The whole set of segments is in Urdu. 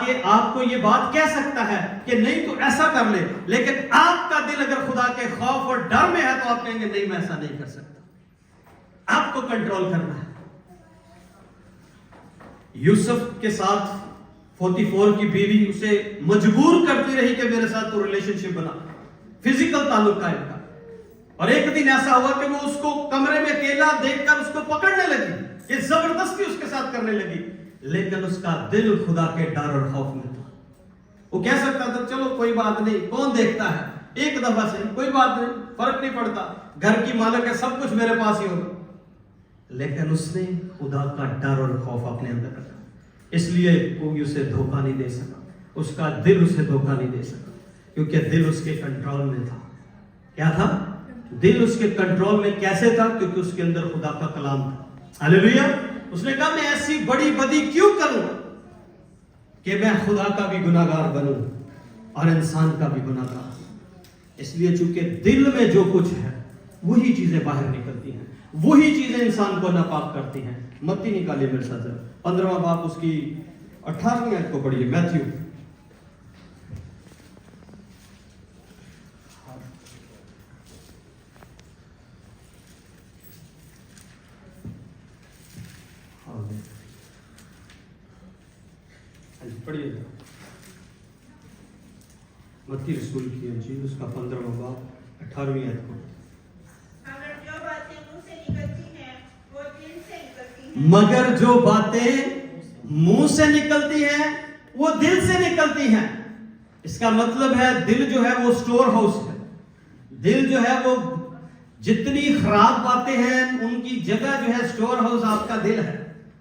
کہ آپ کو یہ بات کہہ سکتا ہے کہ نہیں تو ایسا کر لے، لیکن آپ کا دل اگر خدا کے خوف اور ڈر میں ہے تو آپ کہیں گے نہیں میں ایسا نہیں کر سکتا۔ آپ کو کنٹرول کرنا ہے۔ یوسف کے ساتھ 44 کی بیوی اسے مجبور کرتی رہی کہ میرے ساتھ تو ریلیشن شپ بنا، فزیکل تعلق قائم کر، اور ایک دن ایسا ہوا کہ وہ اس کو کمرے میں اکیلا دیکھ کر اس کو پکڑنے لگی، یہ زبردستی اس کے ساتھ کرنے لگی، لیکن اس کا دل خدا کے ڈر اور خوف میں تھا۔ وہ کہہ سکتا تھا چلو کوئی بات نہیں، کون دیکھتا ہے، ایک دفعہ سے کوئی بات نہیں، فرق نہیں پڑتا، گھر کی مالک ہے، سب کچھ میرے پاس ہی ہوگا، لیکن اس نے خدا کا ڈر اور خوف اپنے اندر رکھا، اس لیے کوئی اسے دھوکہ نہیں دے سکا، اس کا دل اسے دھوکہ نہیں دے سکا، کیونکہ دل اس کے کنٹرول میں تھا۔ کیا تھا؟ دل اس کے کنٹرول میں کیسے تھا؟ کیونکہ اس کے اندر خدا کا کلام تھا۔ ہلیلویا۔ اس نے کہا میں ایسی بڑی بدی کیوں کروں کہ میں خدا کا بھی گناہگار بنوں اور انسان کا بھی گناہگار۔ اس لیے چونکہ دل میں جو کچھ ہے وہی چیزیں باہر نکلتی ہیں، وہی چیزیں انسان کو ناپاک کرتی ہیں۔ متی نکالیے میرے ساتھ، 15واں باب اس کی 18ویں آیت کو پڑھیے، میتھیو۔ پڑھیے گا متی رسول کی انجیل اس کا 15واں باب 18ویں آیت کو۔ مگر جو باتیں منہ سے نکلتی ہیں وہ دل سے نکلتی ہیں۔ اس کا مطلب ہے دل جو ہے وہ سٹور ہاؤس ہے، دل جو ہے وہ جتنی خراب باتیں ہیں ان کی جگہ جو ہے سٹور ہاؤس آپ کا دل ہے،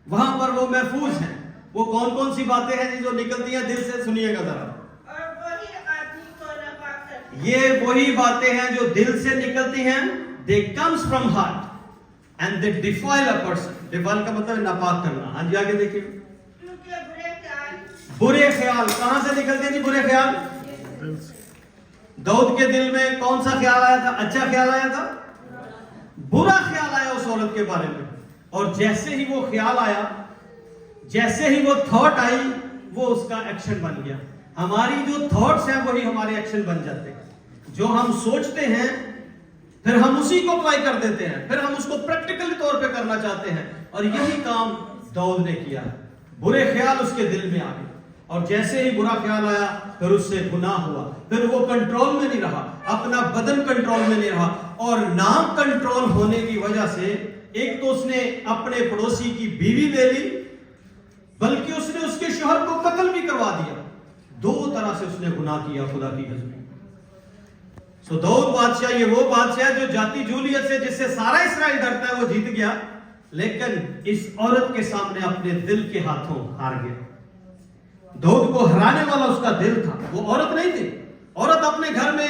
وہاں پر وہ محفوظ ہیں۔ وہ کون کون سی باتیں ہیں جو نکلتی ہیں دل سے؟ سنیے گا ذرا۔ یہ وہی باتیں ہیں جو دل سے نکلتی ہیں، they comes from heart and they defile a person۔ defile کا مطلب ناپاک کرنا۔ ہاں جی آگے دیکھیے۔ برے خیال کہاں سے نکلتے ہیں؟ برے خیال داؤد کے دل میں کون سا خیال آیا تھا؟ اچھا خیال آیا تھا؟ برا خیال آیا اس عورت کے بارے میں، اور جیسے ہی وہ خیال آیا، جیسے ہی وہ تھاٹ آئی، وہ اس کا ایکشن بن گیا۔ ہماری جو تھاٹس ہیں وہی ہمارے ایکشن بن جاتے ہیں۔ جو ہم سوچتے ہیں پھر ہم اسی کو اپلائی کر دیتے ہیں، پھر ہم اس کو پریکٹیکلی طور پہ کرنا چاہتے ہیں، اور یہی کام داؤد نے کیا۔ برے خیال اس کے دل میں آ گئے، اور جیسے ہی برا خیال آیا پھر اس سے گناہ ہوا، پھر وہ کنٹرول میں نہیں رہا، اپنا بدن کنٹرول میں نہیں رہا، اور نام کنٹرول ہونے کی وجہ سے ایک تو اس نے اپنے پڑوسی کی بیوی لے لی، بلکہ اس نے اس کے شوہر کو قتل بھی کروا دیا۔ دو طرح سے اس نے گناہ کیا خدا کی حضور۔ سو داؤد بادشاہ یہ وہ بادشاہ جو جاتی جولیت سے جس سے سارا اسرائیل ڈرتا ہے وہ جیت گیا، لیکن اس عورت کے سامنے اپنے دل کے ہاتھوں ہار گیا۔ داؤد کو ہرانے والا اس کا دل تھا، وہ عورت نہیں تھی۔ عورت اپنے گھر میں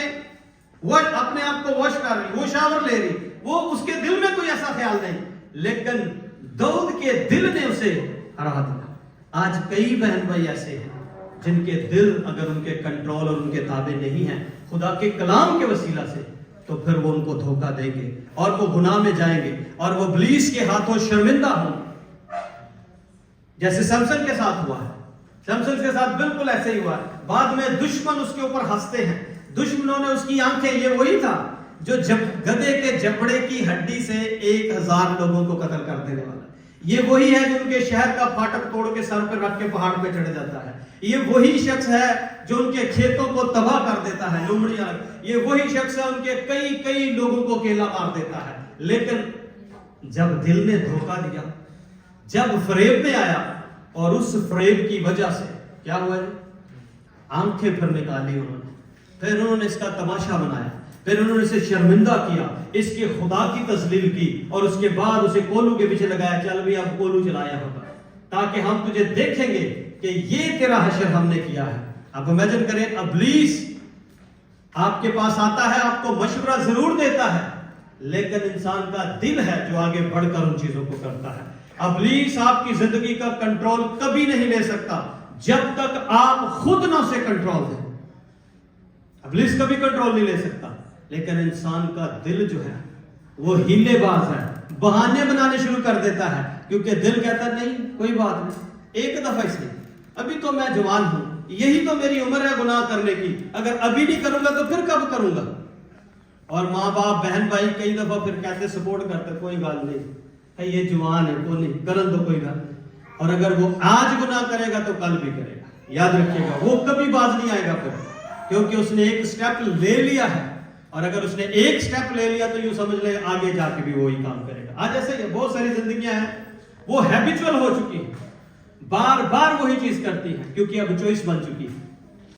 وہ اپنے آپ کو واش کر رہی، وہ شاور لے رہی، وہ اس کے دل میں کوئی ایسا خیال نہیں، لیکن داؤد کے دل نے اسے ہرا دیا۔ آج کئی بہن بھائی ایسے ہیں جن کے دل اگر ان کے کنٹرول اور ان کے تابع نہیں ہیں خدا کے کلام کے وسیلہ سے، تو پھر وہ ان کو دھوکہ دیں گے اور وہ گناہ میں جائیں گے اور وہ ابلیس کے ہاتھوں شرمندہ ہوں، جیسے سمسن کے ساتھ ہوا ہے۔ سمسن کے ساتھ بالکل ایسے ہی ہوا ہے۔ بعد میں دشمن اس کے اوپر ہنستے ہیں، دشمنوں نے اس کی آنکھیں، یہ وہی تھا جو گدھے کے جبڑے کی ہڈی سے 1000 لوگوں کو قتل کر دینے والا، یہ وہی ہے جو ان کے شہر کا پھاٹک توڑ کے سر پہ رکھ کے پہاڑ پہ چڑھ جاتا ہے، یہ وہی شخص ہے جو ان کے کھیتوں کو تباہ کر دیتا ہے، لومڑیاں، یہ وہی شخص ہے ان کے کئی لوگوں کو اکیلا مار دیتا ہے۔ لیکن جب دل نے دھوکہ دیا، جب فریب میں آیا، اور اس فریب کی وجہ سے کیا ہوا ہے؟ آنکھیں پھر نکالی انہوں نے، پھر انہوں نے اس کا تماشا بنایا، پھر انہوں نے اسے شرمندہ کیا، اس کے خدا کی تذلیل کی، اور اس کے بعد اسے کولو کے پیچھے لگایا، چل بھی اب کولو چلایا ہوگا تاکہ ہم تجھے دیکھیں گے کہ یہ تیرا حشر ہم نے کیا ہے۔ اب امیجن کریں، ابلیس آپ کے پاس آتا ہے، آپ کو مشورہ ضرور دیتا ہے، لیکن انسان کا دل ہے جو آگے بڑھ کر ان چیزوں کو کرتا ہے۔ ابلیس آپ کی زندگی کا کنٹرول کبھی نہیں لے سکتا جب تک آپ خود نہ اسے کنٹرول دیں۔ ابلیس کبھی کنٹرول نہیں لے سکتا، لیکن انسان کا دل جو ہے وہ ہیلے باز ہے، بہانے بنانے شروع کر دیتا ہے، کیونکہ دل کہتا ہے نہیں کوئی بات نہیں، ایک دفعہ اس نے ابھی تو میں جوان ہوں, یہی تو میری عمر ہے گناہ کرنے کی, اگر ابھی نہیں کروں گا تو پھر کب کروں گا. اور ماں باپ بہن بھائی کئی دفعہ پھر کہتے سپورٹ کرتے کوئی گل نہیں یہ جوان ہے کوئی نہیں کرن تو کوئی گل نہیں. اور اگر وہ آج گناہ کرے گا تو کل بھی کرے گا, یاد رکھیے گا وہ کبھی باز نہیں آئے گا پھر, کیونکہ اس نے ایک سٹیپ لے لیا ہے. اور اگر اس نے ایک سٹیپ لے لیا تو یوں سمجھ لیں آگے جا کے بھی وہی کام کرے گا. آج ایسے بہت ساری زندگیاں ہیں وہ ہیبچول ہو چکی ہیں, بار بار وہی چیز کرتی ہیں کیونکہ اب چوائس بن چکی ہے.